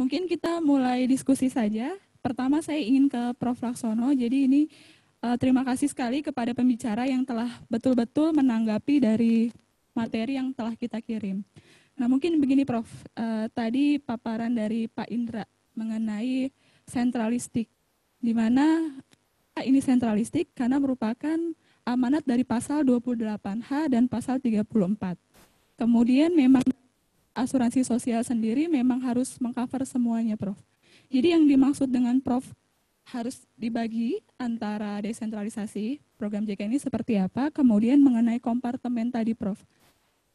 Mungkin kita mulai diskusi saja. Pertama saya ingin ke Prof. Laksono. Jadi ini terima kasih sekali kepada pembicara yang telah betul-betul menanggapi dari materi yang telah kita kirim. Nah mungkin begini Prof, tadi paparan dari Pak Indra mengenai sentralistik, di mana ini sentralistik karena merupakan amanat dari pasal 28H dan pasal 34. Kemudian memang asuransi sosial sendiri memang harus mengcover semuanya, Prof. Jadi yang dimaksud dengan Prof harus dibagi antara desentralisasi program JK ini seperti apa, kemudian mengenai kompartemen tadi, Prof.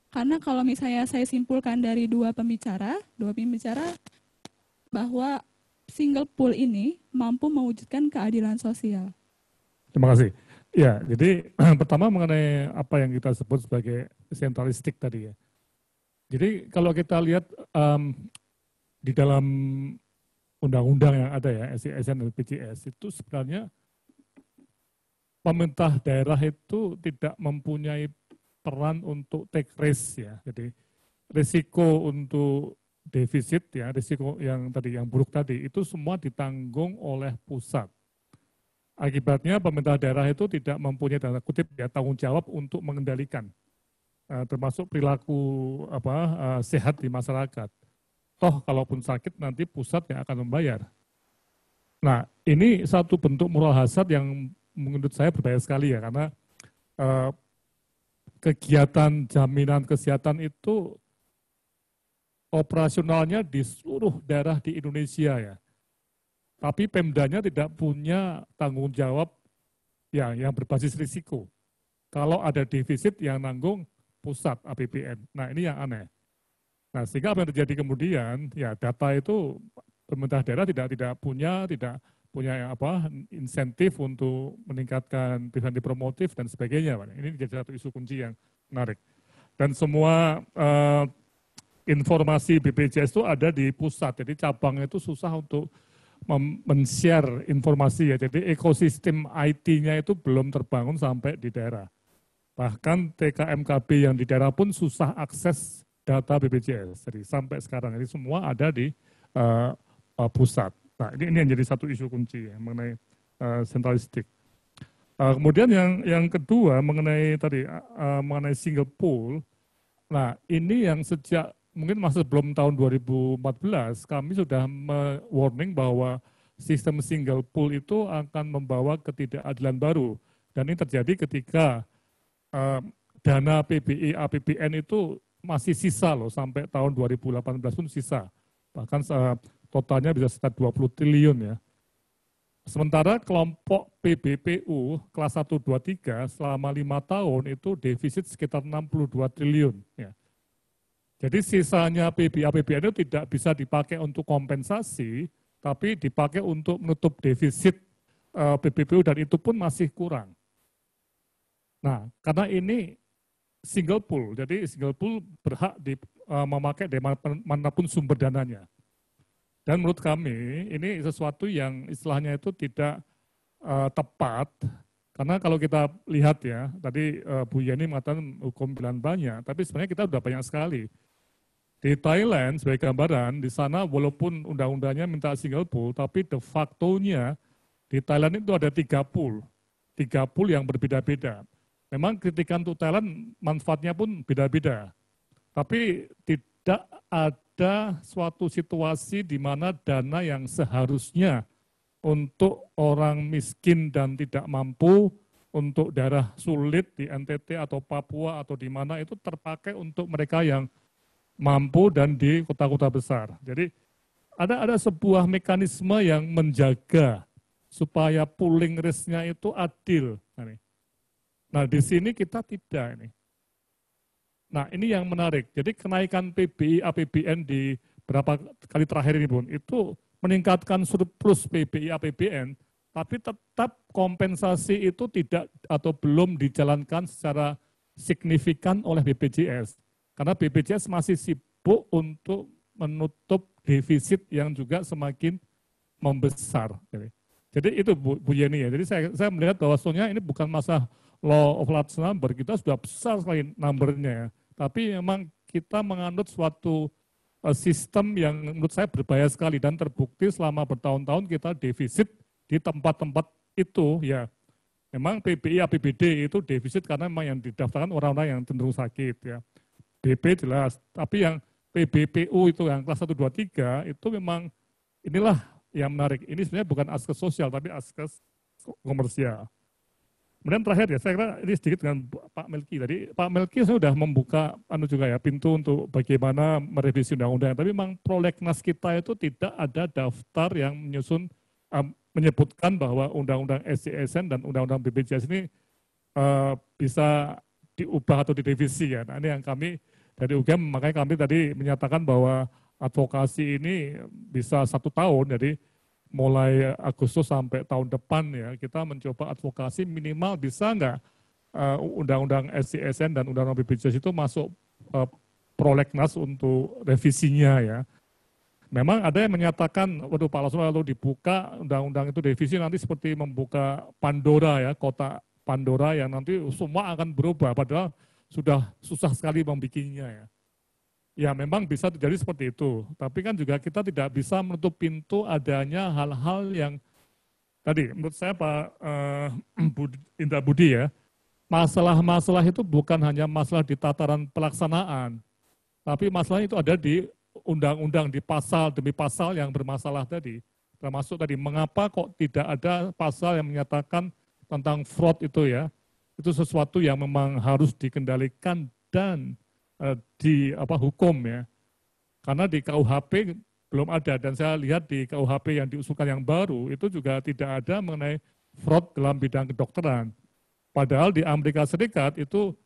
Karena kalau misalnya saya simpulkan dari dua pembicara bahwa single pool ini mampu mewujudkan keadilan sosial. Terima kasih. Ya, jadi pertama mengenai apa yang kita sebut sebagai sentralistik tadi ya. Jadi kalau kita lihat di dalam undang-undang yang ada ya, SISN dan BPJS itu sebenarnya pemerintah daerah itu tidak mempunyai peran untuk take risk ya. Jadi risiko untuk defisit ya, risiko yang tadi yang buruk tadi itu semua ditanggung oleh pusat. Akibatnya pemerintah daerah itu tidak mempunyai tanda kutip ya tanggung jawab untuk mengendalikan termasuk perilaku sehat di masyarakat. Toh kalaupun sakit nanti pusat yang akan membayar. Nah ini satu bentuk moral hazard yang menurut saya berbahaya sekali ya karena kegiatan jaminan kesehatan itu operasionalnya di seluruh daerah di Indonesia ya. Tapi Pemdanya tidak punya tanggung jawab ya, yang berbasis risiko. Kalau ada defisit yang nanggung pusat APBN. Nah ini yang aneh. Nah sehingga apa yang terjadi kemudian ya data itu pemerintah daerah tidak punya insentif untuk meningkatkan preventif promotif dan sebagainya. Ini jadi satu isu kunci yang menarik. Dan semua informasi BPJS itu ada di pusat. Jadi cabangnya itu susah untuk men-share informasi ya. Jadi ekosistem IT-nya itu belum terbangun sampai di daerah. Bahkan TKMKB yang di daerah pun susah akses data BPJS. Jadi sampai sekarang ini semua ada di pusat. Nah ini yang jadi satu isu kunci ya, mengenai sentralistik. Kemudian yang kedua mengenai tadi mengenai single pool. Nah ini yang sejak mungkin masih sebelum tahun 2014 kami sudah warning bahwa sistem single pool itu akan membawa ketidakadilan baru. Dan ini terjadi ketika dana PBI APBN itu masih sisa loh sampai tahun 2018 pun sisa. Bahkan totalnya bisa sekitar 20 triliun ya. Sementara kelompok PBPU kelas 1, 2, 3 selama 5 tahun itu defisit sekitar 62 triliun ya. Jadi sisanya PBI APBN itu tidak bisa dipakai untuk kompensasi, tapi dipakai untuk menutup defisit PBPU dan itu pun masih kurang. Nah, karena ini single pool, jadi single pool berhak memakai dari manapun sumber dananya. Dan menurut kami ini sesuatu yang istilahnya itu tidak tepat, karena kalau kita lihat ya, tadi Bu Yeni mengatakan hukum pilihan banyak, tapi sebenarnya kita sudah banyak sekali. Di Thailand sebagai gambaran, di sana walaupun undang-undangnya minta single pool, tapi de facto-nya di Thailand itu ada 3 pool yang berbeda-beda. Memang kritikan untuk Thailand manfaatnya pun beda-beda. Tapi tidak ada suatu situasi di mana dana yang seharusnya untuk orang miskin dan tidak mampu, untuk daerah sulit di NTT atau Papua atau di mana itu terpakai untuk mereka yang mampu dan di kota-kota besar. Jadi ada sebuah mekanisme yang menjaga supaya pooling risk-nya itu adil. Nah, di sini kita tidak ini. Nah, ini yang menarik. Jadi kenaikan PBI APBN di berapa kali terakhir ini, Bun, itu meningkatkan surplus PBI APBN, tapi tetap kompensasi itu tidak atau belum dijalankan secara signifikan oleh BPJS. Karena BPJS masih sibuk untuk menutup defisit yang juga semakin membesar. Jadi itu Bu Yeni ya. Jadi saya melihat bahwa sebetulnya ini bukan masalah law of large number, kita sudah besar sekali numbernya ya. Tapi memang kita menganut suatu sistem yang menurut saya berbahaya sekali dan terbukti selama bertahun-tahun kita defisit di tempat-tempat itu ya. Memang PBI APBD itu defisit karena memang yang didaftarkan orang-orang yang cenderung sakit ya. BP jelas, tapi yang PBPU itu yang kelas 1, 2, 3 itu memang inilah yang menarik. Ini sebenarnya bukan askes sosial tapi askes komersial. Kemudian terakhir ya, saya kira ini sedikit dengan Pak Melki tadi. Pak Melki sudah membuka juga ya pintu untuk bagaimana merevisi undang-undang. Tapi memang prolegnas kita itu tidak ada daftar yang menyebutkan bahwa undang-undang SJSN dan undang-undang BPJS ini bisa diubah atau direvisi ya. Nah, ini yang kami dari UGM, makanya kami tadi menyatakan bahwa advokasi ini bisa 1 tahun, jadi mulai Agustus sampai tahun depan ya, kita mencoba advokasi minimal bisa nggak undang-undang SJSN dan undang-undang BPJS itu masuk prolegnas untuk revisinya ya. Memang ada yang menyatakan, waduh Pak Laslo lalu dibuka undang-undang itu revisi nanti seperti membuka Pandora ya, kotak Pandora yang nanti semua akan berubah, padahal sudah susah sekali membikinnya ya. Ya memang bisa terjadi seperti itu, tapi kan juga kita tidak bisa menutup pintu adanya hal-hal yang tadi menurut saya Pak Indra Budi ya, masalah-masalah itu bukan hanya masalah di tataran pelaksanaan, tapi masalah itu ada di undang-undang, di pasal demi pasal yang bermasalah tadi. Termasuk tadi mengapa kok tidak ada pasal yang menyatakan tentang fraud itu ya, itu sesuatu yang memang harus dikendalikan dan hukum ya. Karena di KUHP belum ada, dan saya lihat di KUHP yang diusulkan yang baru itu juga tidak ada mengenai fraud dalam bidang kedokteran. Padahal di Amerika Serikat itu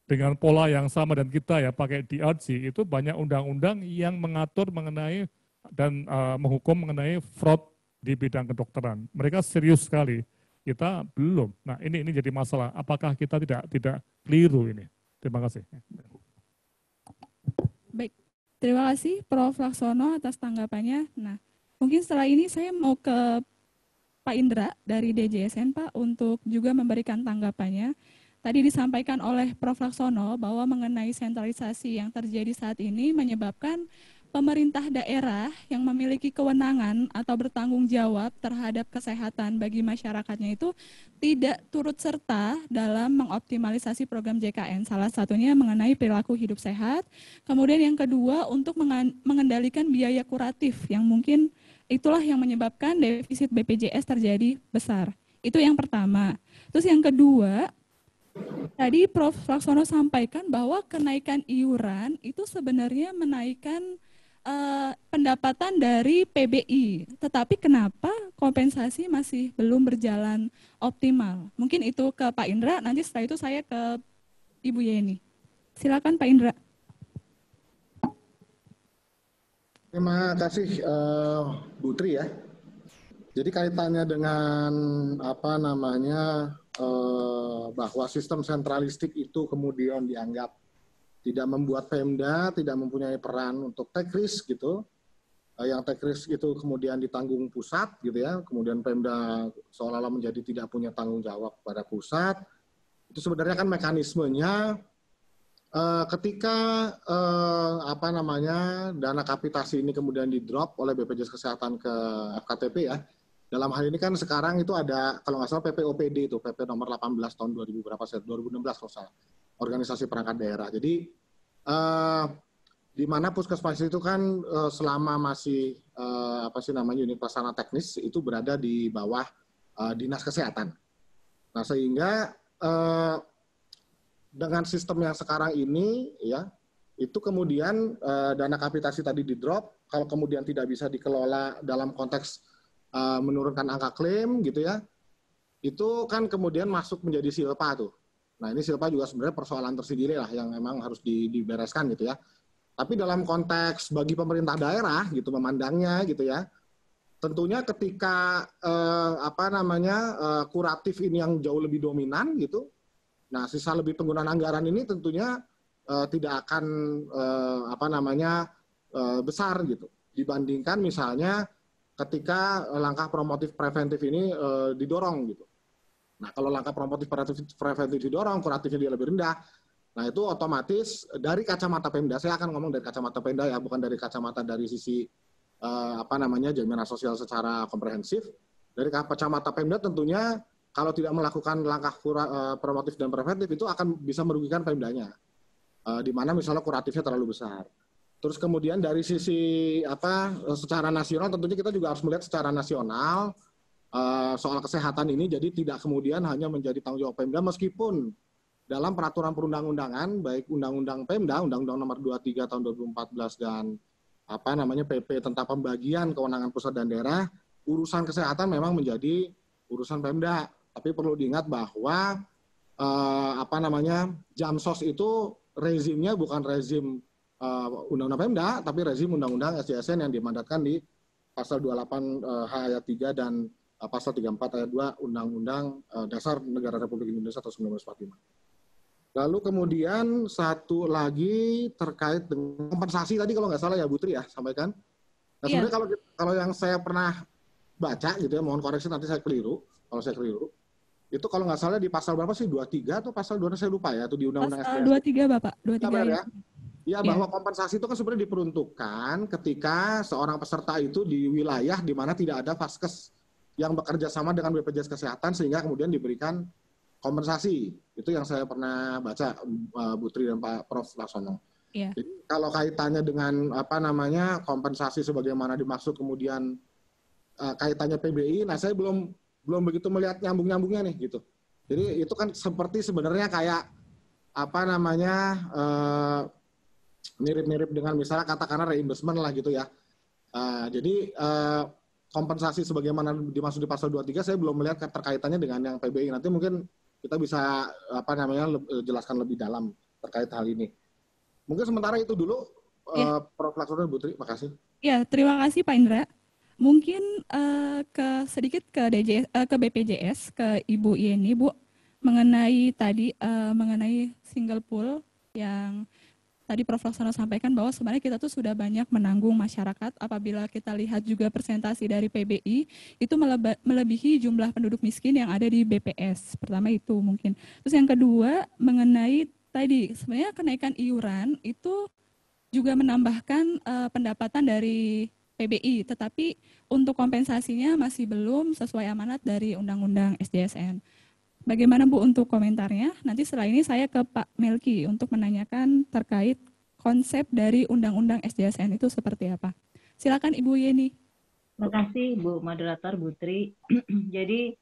dengan pola yang sama dan kita ya pakai DRG itu banyak undang-undang yang mengatur mengenai dan menghukum mengenai fraud di bidang kedokteran. Mereka serius sekali. Kita belum. Nah, ini jadi masalah. Apakah kita tidak keliru ini? Terima kasih. Baik, terima kasih Prof. Laksono atas tanggapannya. Nah, mungkin setelah ini saya mau ke Pak Indra dari DJSN Pak untuk juga memberikan tanggapannya. Tadi disampaikan oleh Prof. Laksono bahwa mengenai sentralisasi yang terjadi saat ini menyebabkan pemerintah daerah yang memiliki kewenangan atau bertanggung jawab terhadap kesehatan bagi masyarakatnya itu tidak turut serta dalam mengoptimalisasi program JKN. Salah satunya mengenai perilaku hidup sehat. Kemudian yang kedua untuk mengendalikan biaya kuratif yang mungkin itulah yang menyebabkan defisit BPJS terjadi besar. Itu yang pertama. Terus yang kedua, tadi Prof. Laksono sampaikan bahwa kenaikan iuran itu sebenarnya menaikkan pendapatan dari PBI, tetapi kenapa kompensasi masih belum berjalan optimal? Mungkin itu ke Pak Indra, nanti setelah itu saya ke Ibu Yeni. Silakan Pak Indra. Terima kasih Bu Tri ya. Jadi kaitannya dengan bahwa sistem sentralistik itu kemudian dianggap tidak membuat Pemda tidak mempunyai peran untuk take risk gitu. Yang take risk itu kemudian ditanggung pusat gitu ya. Kemudian Pemda seolah-olah menjadi tidak punya tanggung jawab pada pusat. Itu sebenarnya kan mekanismenya ketika dana kapitasi ini kemudian di drop oleh BPJS Kesehatan ke FKTP ya. Dalam hal ini kan sekarang itu ada kalau nggak salah PPOPD itu PP nomor 18 tahun 2016 kalau salah. Organisasi perangkat daerah. Jadi di mana puskesmas itu kan selama masih unit pelaksana teknis itu berada di bawah dinas kesehatan. Nah sehingga dengan sistem yang sekarang ini ya itu kemudian dana kapitasi tadi di drop kalau kemudian tidak bisa dikelola dalam konteks menurunkan angka klaim gitu ya itu kan kemudian masuk menjadi silpa tuh. Nah ini silpa juga sebenarnya persoalan tersendiri lah yang memang harus dibereskan gitu ya. Tapi dalam konteks bagi pemerintah daerah gitu memandangnya gitu ya, tentunya ketika kuratif ini yang jauh lebih dominan gitu, nah sisa lebih penggunaan anggaran ini tentunya tidak akan besar gitu dibandingkan misalnya ketika langkah promotif preventif ini didorong gitu. Nah, kalau langkah promotif preventif didorong, kuratifnya dia lebih rendah, Nah, itu otomatis dari kacamata Pemda, saya akan ngomong dari kacamata Pemda ya, bukan dari kacamata dari sisi jaminan sosial secara komprehensif. Dari kacamata Pemda tentunya kalau tidak melakukan langkah promotif dan preventif itu akan bisa merugikan Pemdanya. Di mana misalnya kuratifnya terlalu besar. Terus kemudian dari sisi secara nasional tentunya kita juga harus melihat secara nasional soal kesehatan ini, jadi tidak kemudian hanya menjadi tanggung jawab Pemda, meskipun dalam peraturan perundang-undangan baik Undang-Undang Pemda, Undang-Undang Nomor 23 tahun 2014 dan PP tentang pembagian kewenangan pusat dan daerah, urusan kesehatan memang menjadi urusan Pemda. Tapi perlu diingat bahwa Jamsos itu rezimnya bukan rezim Undang-Undang Pemda, tapi rezim Undang-Undang SDSN yang dimandatkan di pasal 28 H ayat 3 dan pasal 34 ayat 2 Undang-Undang Dasar Negara Republik Indonesia tahun 1945. Lalu kemudian satu lagi terkait dengan kompensasi tadi kalau nggak salah ya Bu Tri ya sampaikan. Nah, sebenarnya kalau yang saya pernah baca gitu ya, mohon koreksi nanti saya keliru, kalau saya keliru. Itu kalau nggak salah di pasal berapa sih? 23 atau pasal 2 saya lupa ya, itu di Undang-Undang Pasal SDSN. 23 Bapak, 23 ya. Ya, bahwa kompensasi itu kan sebenarnya diperuntukkan ketika seorang peserta itu di wilayah di mana tidak ada Vaskes yang bekerja sama dengan BPJS Kesehatan sehingga kemudian diberikan kompensasi. Itu yang saya pernah baca, Bu Tri dan Pak Prof. Laksono. Yeah. Jadi kalau kaitannya dengan kompensasi sebagaimana dimaksud kemudian kaitannya PBI, nah saya belum begitu melihat nyambung-nyambungnya nih gitu. Jadi itu kan seperti sebenarnya kayak mirip-mirip dengan misalnya katakanlah reimbursement lah gitu ya. Jadi kompensasi sebagaimana dimaksud di pasal 23 saya belum melihat keterkaitannya dengan yang PBI. Nanti mungkin kita bisa jelaskan lebih dalam terkait hal ini. Mungkin sementara itu dulu, Prof. Laksono, Bu Tri, makasih. Ya, terima kasih Pak Indra. Mungkin sedikit ke BPJS, ke Ibu Yeni, Bu, mengenai tadi mengenai single pool yang tadi Prof. Laksono sampaikan bahwa sebenarnya kita tuh sudah banyak menanggung masyarakat. Apabila kita lihat juga presentasi dari PBI, itu melebihi jumlah penduduk miskin yang ada di BPS. Pertama itu mungkin. Terus yang kedua, mengenai tadi sebenarnya kenaikan iuran itu juga menambahkan pendapatan dari PBI, tetapi untuk kompensasinya masih belum sesuai amanat dari Undang-Undang SDSN. Bagaimana Bu untuk komentarnya? Nanti setelah ini saya ke Pak Melki untuk menanyakan terkait konsep dari Undang-Undang SDSN itu seperti apa. Silakan Ibu Yeni. Terima kasih Bu Moderator, Bu Tri. Jadi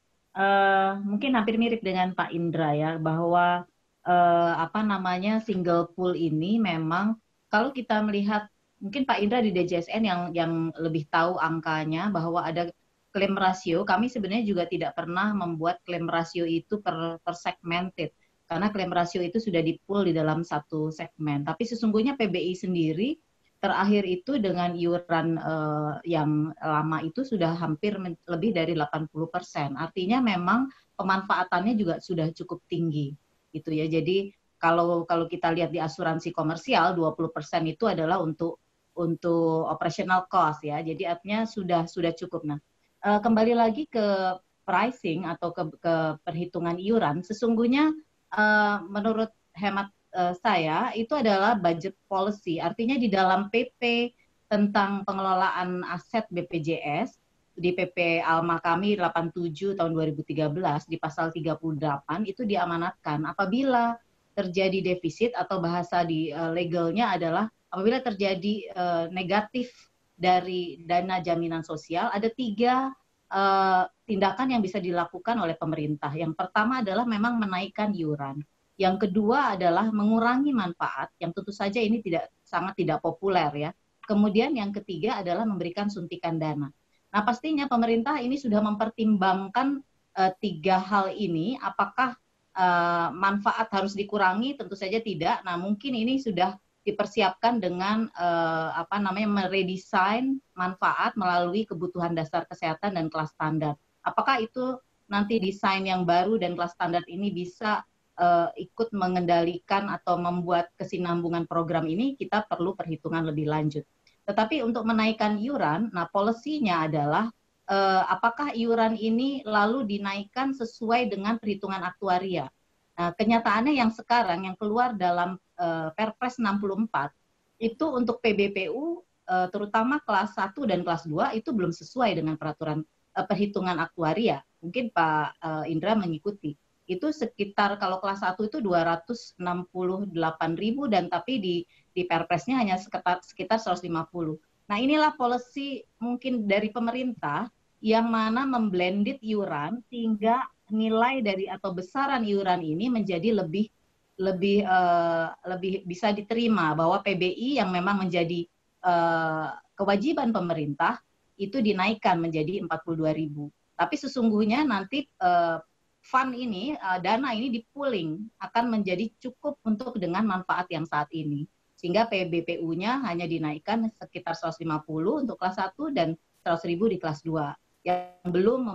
mungkin hampir mirip dengan Pak Indra ya, bahwa single pool ini memang kalau kita melihat, mungkin Pak Indra di DJSN yang lebih tahu angkanya, bahwa ada klaim rasio. Kami sebenarnya juga tidak pernah membuat klaim rasio itu per segmented, karena klaim rasio itu sudah di-pool di dalam satu segmen. Tapi sesungguhnya PBI sendiri terakhir itu dengan iuran yang lama itu sudah hampir lebih dari 80%. Artinya memang pemanfaatannya juga sudah cukup tinggi, gitu ya. Jadi kalau kita lihat di asuransi komersial, 20% itu adalah untuk operational cost ya. Jadi artinya sudah cukup. Nah, kembali lagi ke pricing atau ke perhitungan iuran, sesungguhnya menurut hemat saya itu adalah budget policy. Artinya di dalam PP tentang pengelolaan aset BPJS, di PP Alma kami 87 tahun 2013 di pasal 38 itu diamanatkan apabila terjadi defisit, atau bahasa di legalnya adalah apabila terjadi negatif dari dana jaminan sosial, ada 3 tindakan yang bisa dilakukan oleh pemerintah. Yang pertama adalah memang menaikkan iuran. Yang kedua adalah mengurangi manfaat, yang tentu saja ini sangat tidak populer ya. Kemudian yang ketiga adalah memberikan suntikan dana. Nah, pastinya pemerintah ini sudah mempertimbangkan 3 hal ini. Apakah manfaat harus dikurangi? Tentu saja tidak. Nah, mungkin ini sudah dipersiapkan dengan meredesain manfaat melalui kebutuhan dasar kesehatan dan kelas standar. Apakah itu nanti desain yang baru dan kelas standar ini bisa ikut mengendalikan atau membuat kesinambungan program ini, kita perlu perhitungan lebih lanjut. Tetapi untuk menaikkan iuran, nah policy-nya adalah apakah iuran ini lalu dinaikkan sesuai dengan perhitungan aktuaria. Nah, kenyataannya yang sekarang yang keluar dalam Perpres 64 itu untuk PBPU terutama kelas 1 dan kelas 2 itu belum sesuai dengan peraturan perhitungan aktuaria. Mungkin Pak Indra mengikuti. Itu sekitar kalau kelas 1 itu 268.000 dan tapi di Perpresnya hanya sekitar 150. Nah, inilah policy mungkin dari pemerintah yang mana memblended iuran sehingga nilai dari atau besaran iuran ini menjadi lebih bisa diterima bahwa PBI yang memang menjadi kewajiban pemerintah itu dinaikkan menjadi 42.000. Tapi sesungguhnya nanti fund ini, dana ini di-pooling akan menjadi cukup untuk dengan manfaat yang saat ini. Sehingga PBPU-nya hanya dinaikkan sekitar 150 untuk kelas 1 dan 100.000 di kelas 2 yang belum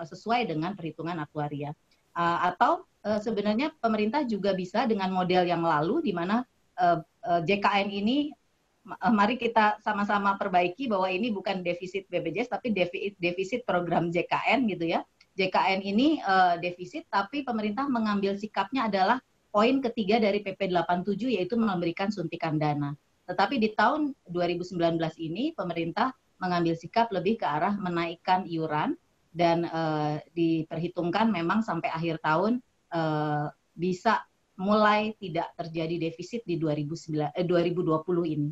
sesuai dengan perhitungan aktuaria. Atau sebenarnya pemerintah juga bisa dengan model yang lalu di mana JKN ini mari kita sama-sama perbaiki bahwa ini bukan defisit BPJS tapi defisit program JKN gitu ya. JKN ini defisit tapi pemerintah mengambil sikapnya adalah poin ketiga dari PP 87 yaitu memberikan suntikan dana. Tetapi di tahun 2019 ini pemerintah mengambil sikap lebih ke arah menaikkan iuran dan diperhitungkan memang sampai akhir tahun bisa mulai tidak terjadi defisit di 2020 ini.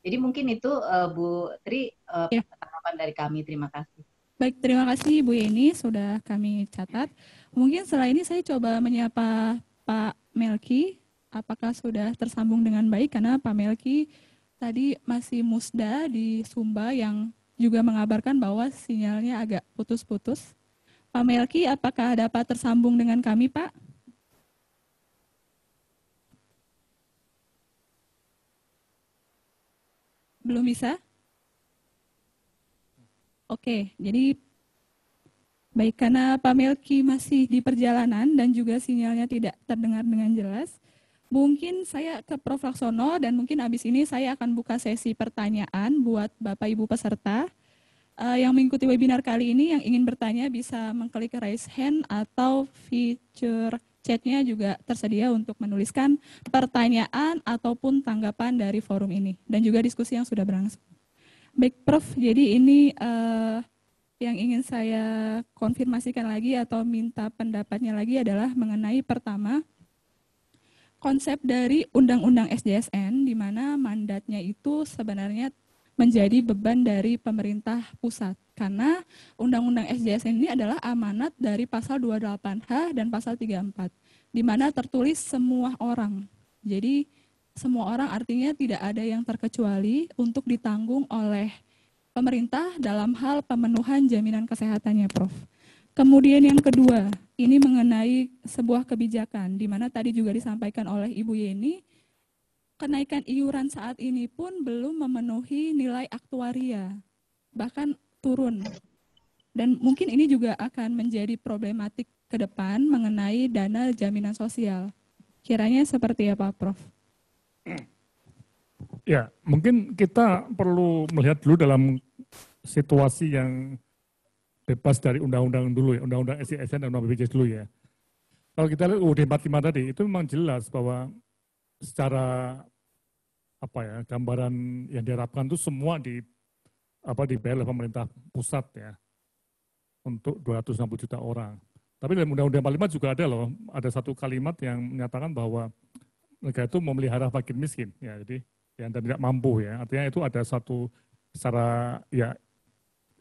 Jadi mungkin itu Bu Tri tanggapan dari kami. Terima kasih. Baik, terima kasih Bu Yeni sudah kami catat. Mungkin setelah ini saya coba menyapa Pak Melki. Apakah sudah tersambung dengan baik? Karena Pak Melki tadi masih musda di Sumba yang juga mengabarkan bahwa sinyalnya agak putus-putus. Pak Melki, apakah dapat tersambung dengan kami, Pak? Belum bisa? Oke, jadi baik, karena Pak Melki masih di perjalanan dan juga sinyalnya tidak terdengar dengan jelas, mungkin saya ke Prof. Laksono dan mungkin habis ini saya akan buka sesi pertanyaan buat Bapak Ibu peserta. Yang mengikuti webinar kali ini yang ingin bertanya bisa mengklik raise hand atau fitur chatnya juga tersedia untuk menuliskan pertanyaan ataupun tanggapan dari forum ini dan juga diskusi yang sudah berlangsung. Baik Prof, jadi ini yang ingin saya konfirmasikan lagi atau minta pendapatnya lagi adalah mengenai pertama, konsep dari Undang-Undang SDSN di mana mandatnya itu sebenarnya menjadi beban dari pemerintah pusat. Karena Undang-Undang SDSN ini adalah amanat dari pasal 28H dan pasal 34, di mana tertulis semua orang. Jadi semua orang artinya tidak ada yang terkecuali untuk ditanggung oleh pemerintah dalam hal pemenuhan jaminan kesehatannya, Prof. Kemudian yang kedua, ini mengenai sebuah kebijakan, di mana tadi juga disampaikan oleh Ibu Yeni, kenaikan iuran saat ini pun belum memenuhi nilai aktuaria, bahkan turun. Dan mungkin ini juga akan menjadi problematik ke depan mengenai dana jaminan sosial. Kiranya seperti apa, Prof? Ya, mungkin kita perlu melihat dulu dalam situasi yang bebas dari undang-undang dulu ya, undang-undang SDSN dan undang BPJS dulu ya. Kalau kita lihat UUD 45 tadi, itu memang jelas bahwa secara gambaran yang diharapkan itu semua dibayar oleh pemerintah pusat ya untuk 260 juta orang. Tapi dalam Undang-Undang 45 juga ada satu kalimat yang menyatakan bahwa negara itu memelihara fakir miskin ya, jadi yang tidak mampu ya. Artinya itu ada satu secara ya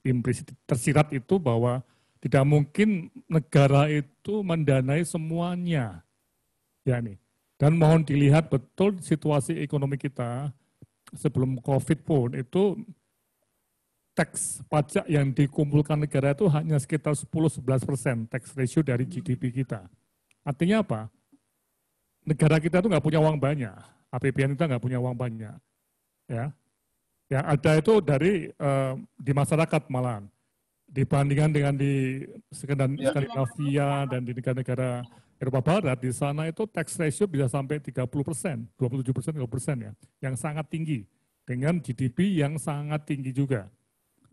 implisit tersirat itu bahwa tidak mungkin negara itu mendanai semuanya. Ya nih. Dan mohon dilihat betul situasi ekonomi kita sebelum COVID pun itu tax pajak yang dikumpulkan negara itu hanya sekitar 10-11% tax ratio dari GDP kita. Artinya apa? Negara kita itu nggak punya uang banyak, APBN kita nggak punya uang banyak. Ya, yang ada itu dari di masyarakat malahan. Dibandingkan dengan di Skandinavia dan di negara-negara Eropa Barat, di sana itu tax ratio bisa sampai 30%, 27%, 30% ya, yang sangat tinggi, dengan GDP yang sangat tinggi juga.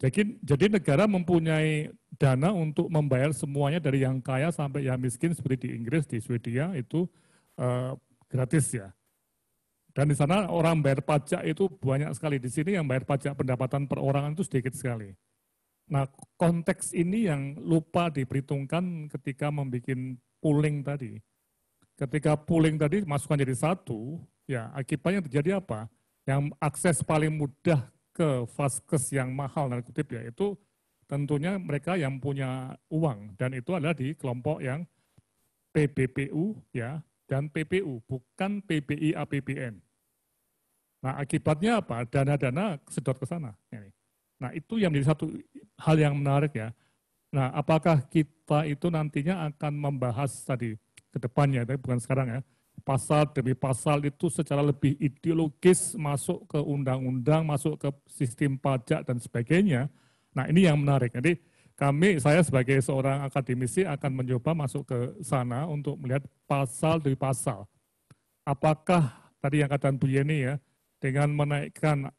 Jadi negara mempunyai dana untuk membayar semuanya dari yang kaya sampai yang miskin seperti di Inggris, di Swedia itu gratis ya. Dan di sana orang bayar pajak itu banyak sekali. Di sini yang bayar pajak pendapatan perorangan itu sedikit sekali. Nah, konteks ini yang lupa diperhitungkan ketika membuat pooling tadi. Ketika pooling tadi masukkan jadi satu, ya akibatnya terjadi apa? Yang akses paling mudah ke vaskes yang mahal dan kutip ya itu tentunya mereka yang punya uang dan itu adalah di kelompok yang PBPU ya dan PPU bukan PBI APBN. Nah akibatnya apa? Dana-dana sedot ke sana. Nah itu yang menjadi satu hal yang menarik ya. Nah apakah kita itu nantinya akan membahas tadi ke depannya, tapi bukan sekarang ya, pasal demi pasal itu secara lebih ideologis masuk ke undang-undang, masuk ke sistem pajak dan sebagainya. Nah ini yang menarik. Jadi saya sebagai seorang akademisi akan mencoba masuk ke sana untuk melihat pasal demi pasal. Apakah tadi yang katakan Bu Yeni ya, dengan menaikkan,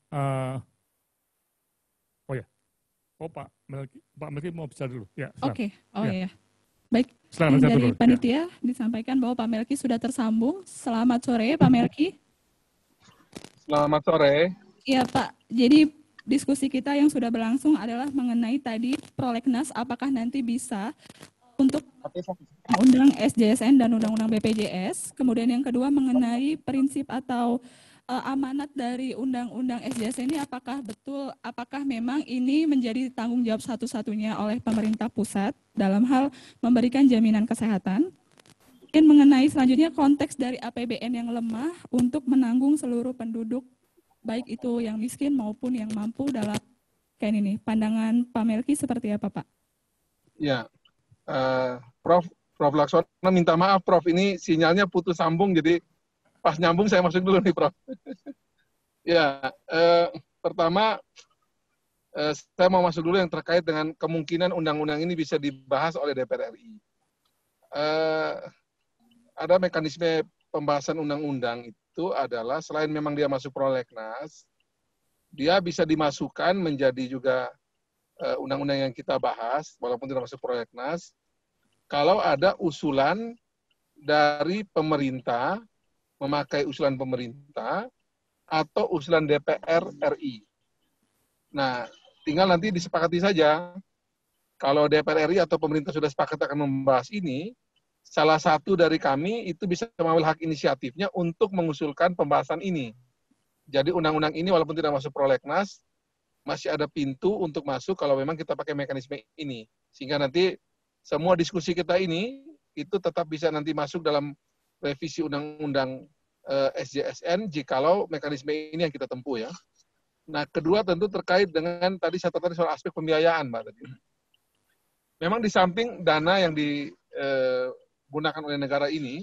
Pak Melki mau bicara dulu. Ya, Oke, ya. Baik, Silakan, dari panitia disampaikan bahwa Pak Melki sudah tersambung. Selamat sore Pak Melki. Selamat sore. Iya Pak, jadi diskusi kita yang sudah berlangsung adalah mengenai tadi prolegnas apakah nanti bisa untuk undang SJSN dan undang-undang BPJS. Kemudian yang kedua mengenai prinsip atau amanat dari undang-undang SJSN ini apakah memang ini menjadi tanggung jawab satu-satunya oleh pemerintah pusat dalam hal memberikan jaminan kesehatan. Dan mengenai selanjutnya konteks dari APBN yang lemah untuk menanggung seluruh penduduk baik itu yang miskin maupun yang mampu dalam kayak ini. Pandangan Pak Melki seperti apa Pak? Ya, Prof Laksono minta maaf Prof, ini sinyalnya putus sambung jadi pas nyambung saya masuk dulu nih Prof. Ya, pertama saya mau masuk dulu yang terkait dengan kemungkinan undang-undang ini bisa dibahas oleh DPR RI. Ada mekanisme pembahasan undang-undang itu adalah selain memang dia masuk prolegnas, dia bisa dimasukkan menjadi juga undang-undang yang kita bahas, walaupun tidak masuk prolegnas, kalau ada usulan dari pemerintah, memakai usulan pemerintah, atau usulan DPR RI. Nah, tinggal nanti disepakati saja, kalau DPR RI atau pemerintah sudah sepakat akan membahas ini, salah satu dari kami itu bisa mengambil hak inisiatifnya untuk mengusulkan pembahasan ini. Jadi undang-undang ini walaupun tidak masuk prolegnas, masih ada pintu untuk masuk kalau memang kita pakai mekanisme ini. Sehingga nanti semua diskusi kita ini, itu tetap bisa nanti masuk dalam revisi undang-undang SJSN jikalau mekanisme ini yang kita tempuh ya. Nah, kedua tentu terkait dengan tadi saya tertarik soal aspek pembiayaan, Mbak tadi. Memang di samping dana yang digunakan oleh negara ini,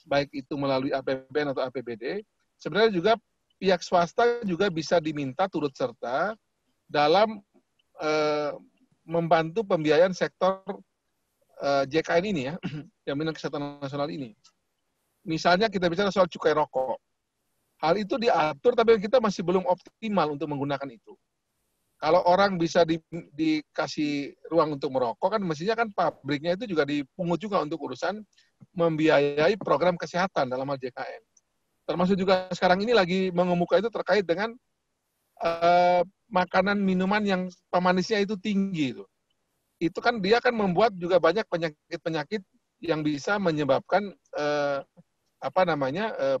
baik itu melalui APBN atau APBD, sebenarnya juga pihak swasta juga bisa diminta turut serta dalam membantu pembiayaan sektor JKN ini ya, Jaminan Kesehatan Nasional ini. Misalnya kita bicara soal cukai rokok. Hal itu diatur tapi kita masih belum optimal untuk menggunakan itu. Kalau orang bisa dikasih ruang untuk merokok, kan mestinya kan pabriknya itu juga dipungut juga untuk urusan membiayai program kesehatan dalam hal JKN. Termasuk juga sekarang ini lagi mengemuka itu terkait dengan makanan minuman yang pemanisnya itu tinggi. Itu kan dia kan membuat juga banyak penyakit-penyakit yang bisa menyebabkan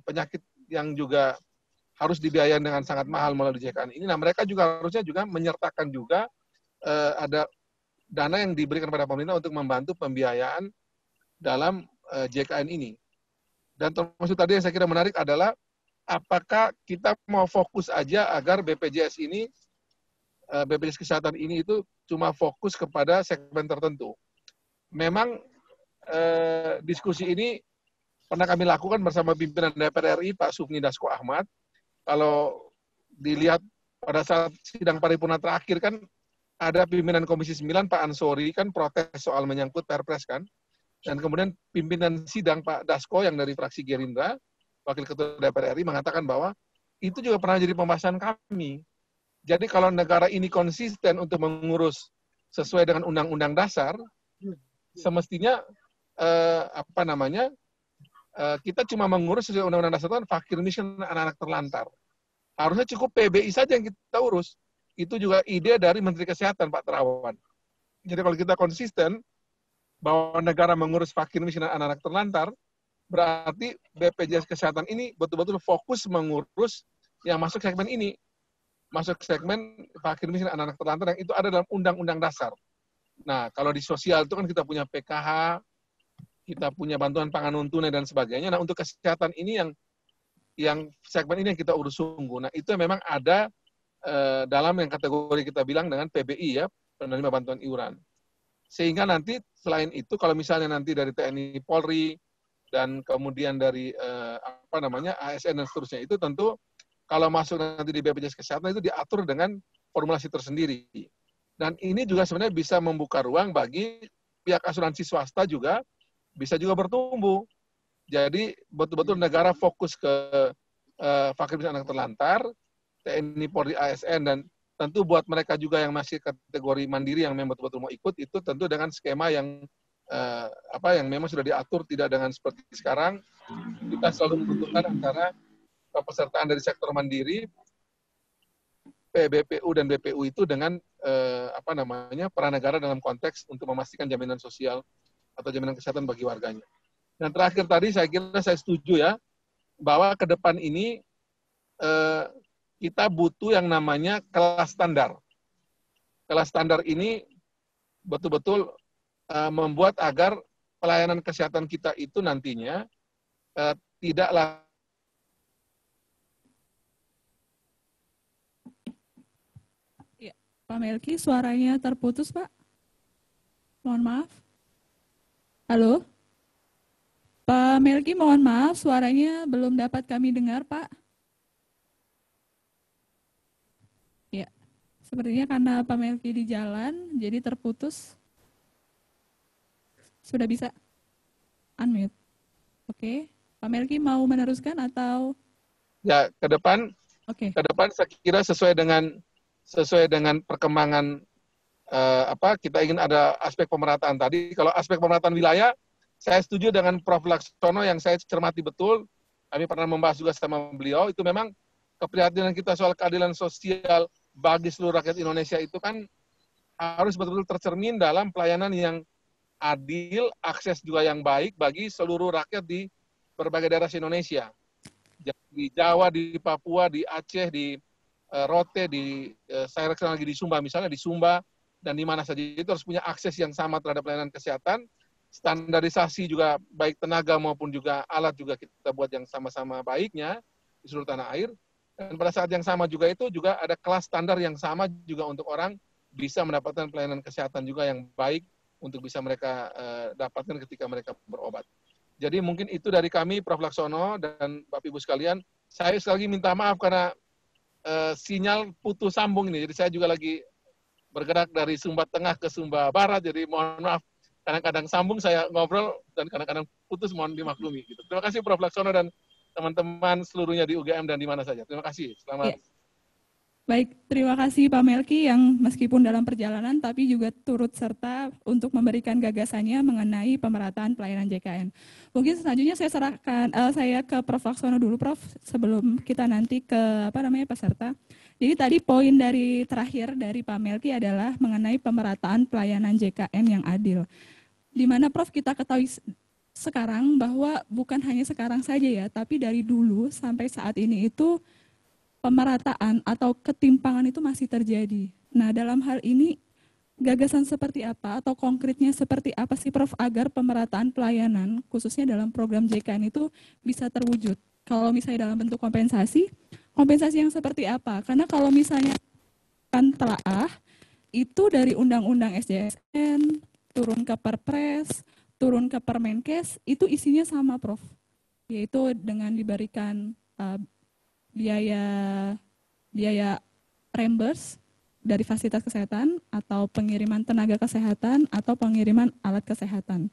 penyakit yang juga harus dibiayain dengan sangat mahal melalui JKN ini. Nah, mereka juga harusnya juga menyertakan juga ada dana yang diberikan pada pemerintah untuk membantu pembiayaan dalam JKN ini. Dan termasuk tadi yang saya kira menarik adalah apakah kita mau fokus aja agar BPJS ini, BPJS Kesehatan ini itu cuma fokus kepada segmen tertentu. Memang diskusi ini pernah kami lakukan bersama pimpinan DPR RI Pak Sufmi Dasko Ahmad. Kalau dilihat pada saat sidang paripurna terakhir kan ada pimpinan Komisi 9 Pak Ansori kan protes soal menyangkut Perpres kan. Dan kemudian pimpinan sidang Pak Dasko yang dari fraksi Gerindra, Wakil Ketua DPR RI mengatakan bahwa itu juga pernah jadi pembahasan kami. Jadi kalau negara ini konsisten untuk mengurus sesuai dengan Undang-Undang Dasar, semestinya kita cuma mengurus sesuai Undang-Undang Dasar itu fakir miskin anak-anak terlantar. Harusnya cukup PBI saja yang kita urus. Itu juga ide dari Menteri Kesehatan Pak Terawan. Jadi kalau kita konsisten bahwa negara mengurus fakir miskin anak-anak terlantar, berarti BPJS Kesehatan ini betul-betul fokus mengurus yang masuk segmen ini. Masuk segmen fakir miskin anak-anak terlantar yang itu ada dalam Undang-Undang Dasar. Nah, kalau di sosial itu kan kita punya PKH, kita punya bantuan pangan non tunai dan sebagainya. Nah, untuk kesehatan ini yang segmen ini yang kita urus sungguh. Nah, itu memang ada dalam yang kategori kita bilang dengan PBI ya, penerima bantuan iuran. Sehingga nanti selain itu kalau misalnya nanti dari TNI Polri dan kemudian dari ASN dan seterusnya itu tentu kalau masuk nanti di BPJS Kesehatan itu diatur dengan formulasi tersendiri. Dan ini juga sebenarnya bisa membuka ruang bagi pihak asuransi swasta juga bisa juga bertumbuh. Jadi betul-betul negara fokus ke fakir miskin anak terlantar, TNI, Polri, ASN, dan tentu buat mereka juga yang masih kategori mandiri yang memang betul-betul mau ikut itu tentu dengan skema yang yang memang sudah diatur, tidak dengan seperti sekarang. Kita selalu membutuhkan antara pesertaan dari sektor mandiri, PBPU dan BPU itu dengan peran negara dalam konteks untuk memastikan jaminan sosial atau jaminan kesehatan bagi warganya. Dan terakhir tadi saya kira saya setuju ya bahwa ke depan ini kita butuh yang namanya kelas standar. Kelas standar ini betul-betul membuat agar pelayanan kesehatan kita itu nantinya tidaklah Pak Melki, suaranya terputus, Pak. Mohon maaf. Halo? Pak Melki, mohon maaf, suaranya belum dapat kami dengar, Pak. Ya, sepertinya karena Pak Melki di jalan, jadi terputus. Sudah bisa unmute. Oke, Pak Melki mau meneruskan atau? Ya, ke depan saya kira sesuai dengan perkembangan kita ingin ada aspek pemerataan tadi. Kalau aspek pemerataan wilayah, saya setuju dengan Prof. Laksono yang saya cermati betul. Kami pernah membahas juga sama beliau. Itu memang keprihatinan kita soal keadilan sosial bagi seluruh rakyat Indonesia itu kan harus betul-betul tercermin dalam pelayanan yang adil, akses juga yang baik bagi seluruh rakyat di berbagai daerah Indonesia. Di Jawa, di Papua, di Aceh, di Rote, saya kenal lagi di Sumba, misalnya di Sumba, dan di mana saja itu harus punya akses yang sama terhadap pelayanan kesehatan, standarisasi juga baik tenaga maupun juga alat juga kita buat yang sama-sama baiknya di seluruh tanah air, dan pada saat yang sama juga itu juga ada kelas standar yang sama juga untuk orang bisa mendapatkan pelayanan kesehatan juga yang baik untuk bisa mereka dapatkan ketika mereka berobat. Jadi mungkin itu dari kami, Prof. Laksono dan Bapak Ibu sekalian. Saya sekali lagi minta maaf karena sinyal putus sambung ini. Jadi saya juga lagi bergerak dari Sumba Tengah ke Sumba Barat. Jadi mohon maaf, kadang-kadang sambung saya ngobrol dan kadang-kadang putus, mohon dimaklumi. Gitu. Terima kasih Prof. Laksono dan teman-teman seluruhnya di UGM dan di mana saja. Terima kasih. Selamat. Ya. Baik, terima kasih Pak Melki yang meskipun dalam perjalanan tapi juga turut serta untuk memberikan gagasannya mengenai pemerataan pelayanan JKN. Mungkin selanjutnya saya serahkan saya ke Prof. Laksono dulu, Prof, sebelum kita nanti ke peserta. Jadi tadi poin dari terakhir dari Pak Melki adalah mengenai pemerataan pelayanan JKN yang adil. Di mana Prof kita ketahui sekarang bahwa bukan hanya sekarang saja ya, tapi dari dulu sampai saat ini itu pemerataan atau ketimpangan itu masih terjadi. Nah, dalam hal ini gagasan seperti apa atau konkretnya seperti apa sih Prof agar pemerataan pelayanan khususnya dalam program JKN itu bisa terwujud? Kalau misalnya dalam bentuk kompensasi yang seperti apa? Karena kalau misalnya kan telaah itu dari Undang-Undang SJSN turun ke Perpres, turun ke Permenkes, itu isinya sama Prof. Yaitu dengan diberikan biaya reimburse dari fasilitas kesehatan atau pengiriman tenaga kesehatan atau pengiriman alat kesehatan.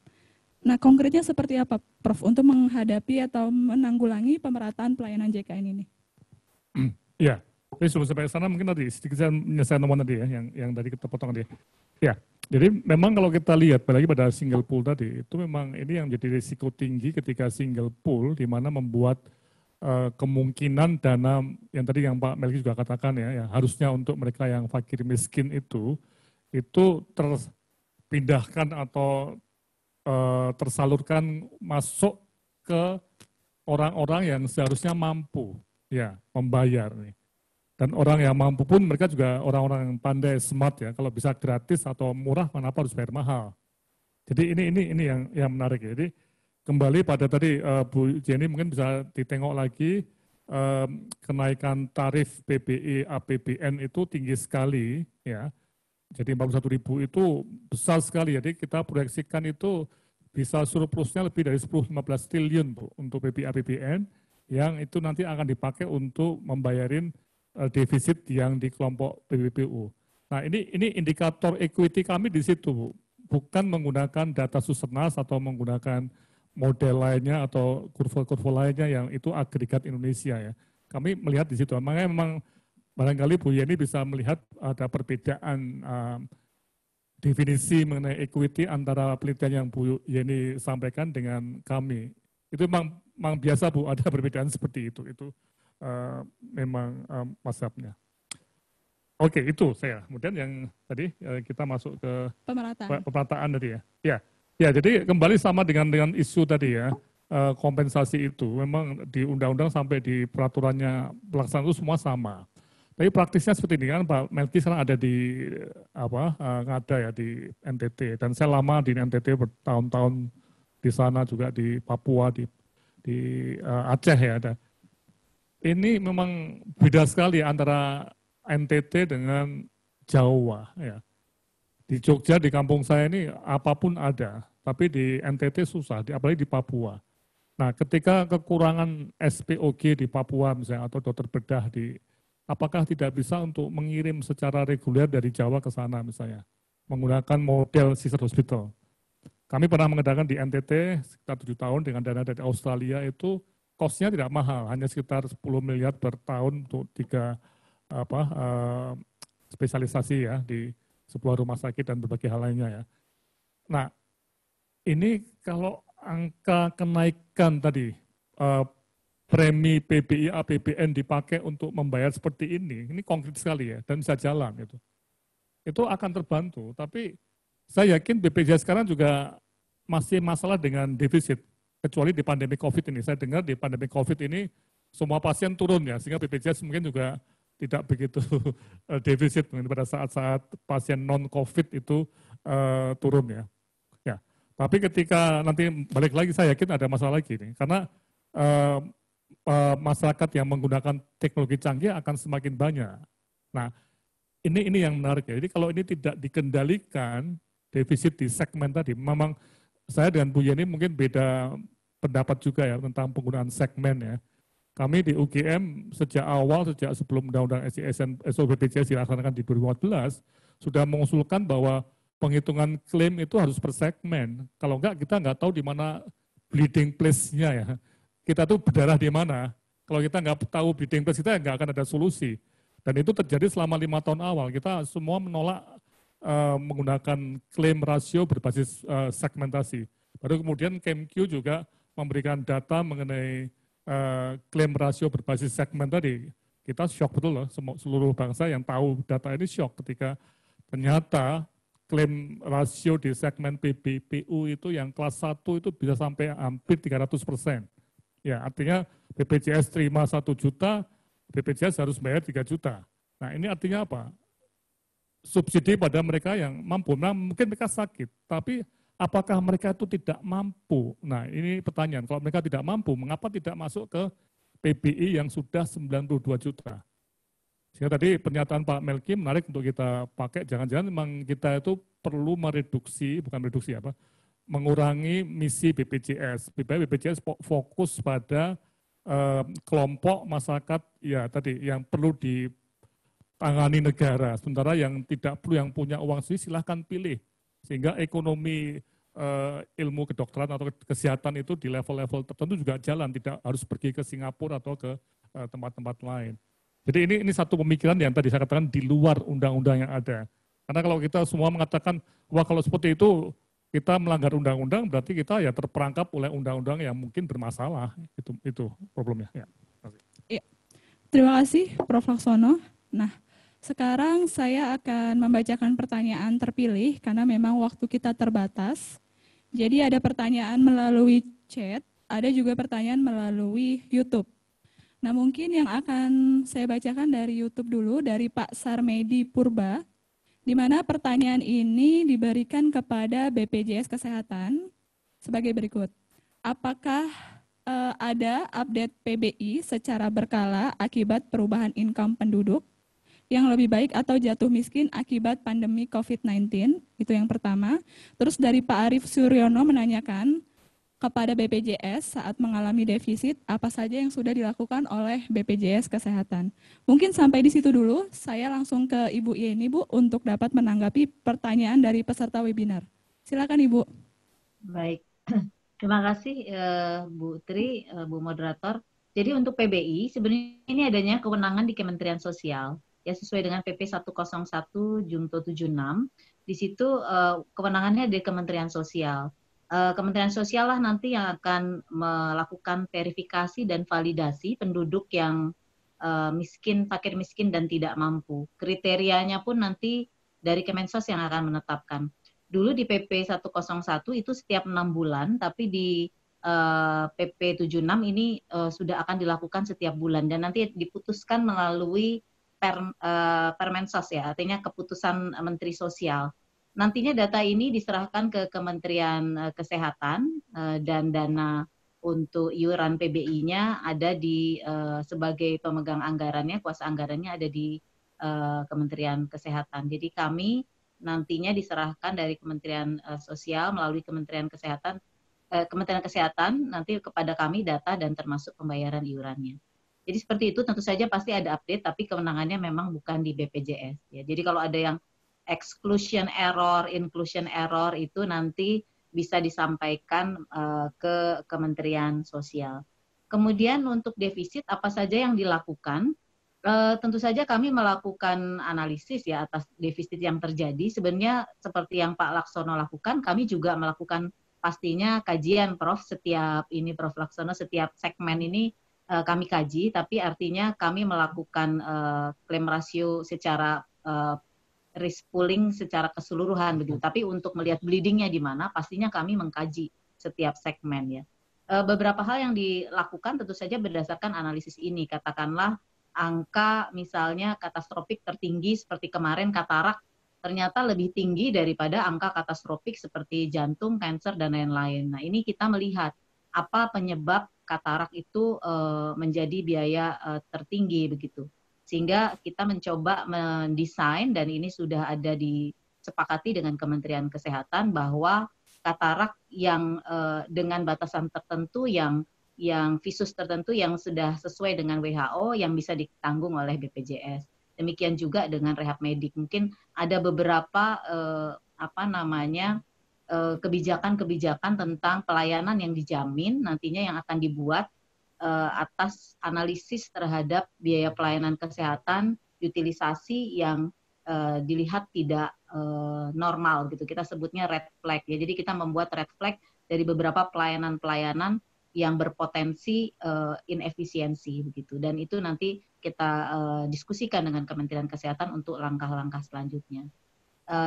Nah, konkretnya seperti apa, Prof, untuk menghadapi atau menanggulangi pemerataan pelayanan JKN ini? Ya, Tapi sebelum sampai ke sana mungkin tadi sedikit saya menyelesaikan nomor tadi ya, yang tadi kita potong tadi. Ya, jadi memang kalau kita lihat apalagi pada single pool tadi, itu memang ini yang jadi risiko tinggi ketika single pool, di mana membuat kemungkinan dana yang tadi yang Pak Melki juga katakan ya harusnya untuk mereka yang fakir miskin itu terpindahkan atau tersalurkan masuk ke orang-orang yang seharusnya mampu ya membayar nih. Dan orang yang mampu pun mereka juga orang-orang yang pandai, smart ya. Kalau bisa gratis atau murah, kenapa harus bayar mahal? Jadi ini yang menarik ya. Jadi kembali pada tadi Bu Jenny mungkin bisa ditengok lagi kenaikan tarif PBI APBN itu tinggi sekali ya. Jadi 41.000 itu besar sekali. Jadi kita proyeksikan itu bisa surplusnya lebih dari 10-15 triliun Bu untuk PBI APBN yang itu nanti akan dipakai untuk membayarin defisit yang di kelompok PBPU. Nah ini indikator equity kami di situ Bu. Bukan menggunakan data Susenas atau menggunakan model lainnya atau kurva-kurva lainnya yang itu agregat Indonesia ya. Kami melihat di situ. Makanya memang barangkali Bu Yeni bisa melihat ada perbedaan definisi mengenai equity antara penelitian yang Bu Yeni sampaikan dengan kami. Itu memang biasa Bu, ada perbedaan seperti itu. Itu memang mazhabnya. Oke, itu saya. Kemudian yang tadi kita masuk ke pemerataan tadi ya. Ya, jadi kembali sama dengan isu tadi ya, kompensasi itu memang di undang-undang sampai di peraturannya pelaksanaan itu semua sama. Tapi praktisnya seperti ini kan Pak Melki sekarang ada di ngada ya di NTT dan saya lama di NTT bertahun-tahun di sana juga di Papua di Aceh ya ada. Ini memang beda sekali antara NTT dengan Jawa ya. Di Jogja di kampung saya ini apapun ada, tapi di NTT susah, apalagi di Papua. Nah, ketika kekurangan SPOG di Papua misalnya atau dokter bedah apakah tidak bisa untuk mengirim secara reguler dari Jawa ke sana misalnya, menggunakan model sister hospital. Kami pernah mengadakan di NTT sekitar 7 tahun dengan dana dari Australia itu cost-nya tidak mahal, hanya sekitar 10 miliar per tahun untuk 3 spesialisasi ya di sebuah rumah sakit dan berbagai hal lainnya ya. Nah, ini kalau angka kenaikan tadi premi PBI APBN dipakai untuk membayar seperti ini konkret sekali ya dan bisa jalan gitu. Itu akan terbantu, tapi saya yakin BPJS sekarang juga masih masalah dengan defisit. Kecuali di pandemi COVID ini. Saya dengar di pandemi COVID ini semua pasien turun ya, sehingga BPJS mungkin juga tidak begitu defisit pada saat-saat pasien non-COVID itu turun ya. Ya. Tapi ketika nanti balik lagi saya yakin ada masalah lagi nih, karena masyarakat yang menggunakan teknologi canggih akan semakin banyak. Nah, ini yang menarik ya. Jadi kalau ini tidak dikendalikan defisit di segmen tadi, memang saya dengan Bu Yeni mungkin beda pendapat juga ya tentang penggunaan segmen ya. Kami di UGM sejak sebelum Undang-Undang SOBPJS dilaksanakan di 2014, sudah mengusulkan bahwa penghitungan klaim itu harus per segmen. Kalau enggak, kita enggak tahu di mana bleeding place-nya ya. Kita tuh berdarah di mana. Kalau kita enggak tahu bleeding place, kita enggak akan ada solusi. Dan itu terjadi selama 5 tahun awal. Kita semua menolak menggunakan klaim rasio berbasis segmentasi. Baru kemudian KMQ juga memberikan data mengenai klaim rasio berbasis segmen tadi. Kita shock betul loh, seluruh bangsa yang tahu data ini shock ketika ternyata klaim rasio di segmen PBPU itu yang kelas 1 itu bisa sampai hampir 300%. Ya, artinya BPJS terima 1 juta, BPJS harus bayar 3 juta. Nah, ini artinya apa? Subsidi pada mereka yang mampu. Nah, mungkin mereka sakit, tapi apakah mereka itu tidak mampu? Nah, ini pertanyaan. Kalau mereka tidak mampu, mengapa tidak masuk ke PBI yang sudah 92 juta? Sehingga tadi pernyataan Pak Melki menarik untuk kita pakai. Jangan-jangan memang kita itu perlu mengurangi misi BPJS. BPJS fokus pada kelompok masyarakat ya tadi yang perlu ditangani negara. Sementara yang tidak perlu, yang punya uang sendiri silahkan pilih. Sehingga ekonomi ilmu kedokteran atau kesehatan itu di level-level tertentu juga jalan, tidak harus pergi ke Singapura atau ke tempat-tempat lain. Jadi ini satu pemikiran yang tadi saya katakan di luar undang-undang yang ada. Karena kalau kita semua mengatakan, wah kalau seperti itu kita melanggar undang-undang, berarti kita ya terperangkap oleh undang-undang yang mungkin bermasalah. Itu problemnya. Ya. Ya. Terima kasih Prof. Laksono. Nah, sekarang saya akan membacakan pertanyaan terpilih karena memang waktu kita terbatas. Jadi ada pertanyaan melalui chat, ada juga pertanyaan melalui YouTube. Nah, mungkin yang akan saya bacakan dari YouTube dulu, dari Pak Sarmedi Purba, di mana pertanyaan ini diberikan kepada BPJS Kesehatan sebagai berikut. Apakah ada update PBI secara berkala akibat perubahan income penduduk yang lebih baik atau jatuh miskin akibat pandemi COVID-19? Itu yang pertama. Terus dari Pak Arief Suryono menanyakan, kepada BPJS saat mengalami defisit, apa saja yang sudah dilakukan oleh BPJS Kesehatan. Mungkin sampai di situ dulu, saya langsung ke Ibu Yeni, Bu, untuk dapat menanggapi pertanyaan dari peserta webinar. Silakan Ibu. Baik, terima kasih Bu Tri, Bu Moderator. Jadi untuk PBI, sebenarnya ini adanya kewenangan di Kementerian Sosial, ya sesuai dengan PP 101 Junto 76. Di situ kewenangannya di Kementerian Sosial. Kementerian Sosial lah nanti yang akan melakukan verifikasi dan validasi penduduk yang miskin, fakir miskin dan tidak mampu. Kriterianya pun nanti dari Kemensos yang akan menetapkan. Dulu di PP 101 itu setiap 6 bulan, tapi di PP 76 ini sudah akan dilakukan setiap bulan dan nanti diputuskan melalui Permensos ya, artinya keputusan Menteri Sosial. Nantinya data ini diserahkan ke Kementerian Kesehatan dan dana untuk iuran PBI-nya ada di sebagai pemegang anggarannya, kuasa anggarannya ada di Kementerian Kesehatan. Jadi kami nantinya diserahkan dari Kementerian Sosial melalui Kementerian Kesehatan nanti kepada kami data dan termasuk pembayaran iurannya. Jadi seperti itu, tentu saja pasti ada update, tapi kewenangannya memang bukan di BPJS. Ya. Jadi kalau ada yang exclusion error, inclusion error itu nanti bisa disampaikan ke Kementerian Sosial. Kemudian untuk defisit apa saja yang dilakukan? Tentu saja kami melakukan analisis ya atas defisit yang terjadi. Sebenarnya seperti yang Pak Laksono lakukan, kami juga melakukan pastinya kajian Prof. Prof. Laksono, setiap segmen ini kami kaji, tapi artinya kami melakukan claim ratio secara risk pooling secara keseluruhan begitu. Tapi untuk melihat bleedingnya di mana, pastinya kami mengkaji setiap segmen ya. Beberapa hal yang dilakukan tentu saja berdasarkan analisis ini. Katakanlah angka misalnya katastrofik tertinggi seperti kemarin katarak ternyata lebih tinggi daripada angka katastrofik seperti jantung, kanker dan lain-lain. Nah ini kita melihat apa penyebab katarak itu menjadi biaya tertinggi begitu. Sehingga kita mencoba mendesain dan ini sudah ada disepakati dengan Kementerian Kesehatan bahwa katarak yang dengan batasan tertentu yang visus tertentu yang sudah sesuai dengan WHO yang bisa ditanggung oleh BPJS. Demikian juga dengan rehab medik. Mungkin ada beberapa kebijakan-kebijakan tentang pelayanan yang dijamin nantinya yang akan dibuat atas analisis terhadap biaya pelayanan kesehatan, utilisasi yang dilihat tidak normal gitu. Kita sebutnya red flag ya. Jadi kita membuat red flag dari beberapa pelayanan-pelayanan yang berpotensi inefisiensi begitu. Dan itu nanti kita diskusikan dengan Kementerian Kesehatan untuk langkah-langkah selanjutnya.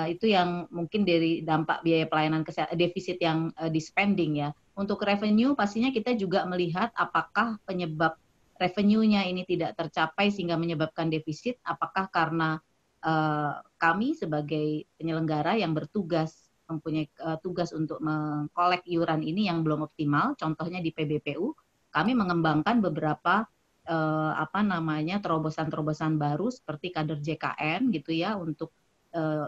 Itu yang mungkin dari dampak biaya pelayanan kesehatan, defisit yang di spending ya. Untuk revenue pastinya kita juga melihat apakah penyebab revenue-nya ini tidak tercapai sehingga menyebabkan defisit, apakah karena kami sebagai penyelenggara yang bertugas mempunyai tugas untuk mengkolek iuran ini yang belum optimal, contohnya di PBPU, kami mengembangkan beberapa terobosan-terobosan baru seperti kader JKN gitu ya untuk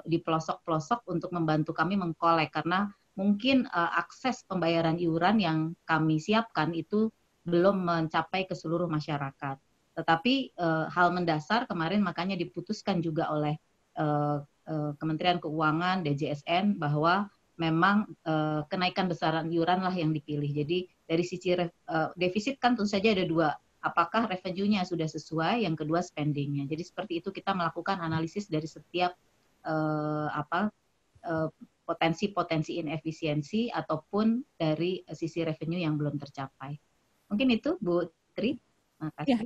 di pelosok-pelosok untuk membantu kami mengkolek karena mungkin akses pembayaran iuran yang kami siapkan itu belum mencapai ke seluruh masyarakat. Tetapi hal mendasar kemarin makanya diputuskan juga oleh Kementerian Keuangan, DJSN bahwa memang kenaikan besaran iuran lah yang dipilih. Jadi dari sisi defisit kan tentu saja ada dua apakah revenue-nya sudah sesuai, yang kedua spending-nya. Jadi seperti itu kita melakukan analisis dari setiap potensi-potensi inefisiensi ataupun dari sisi revenue yang belum tercapai. Mungkin itu Bu Tri. Terima kasih. Ya,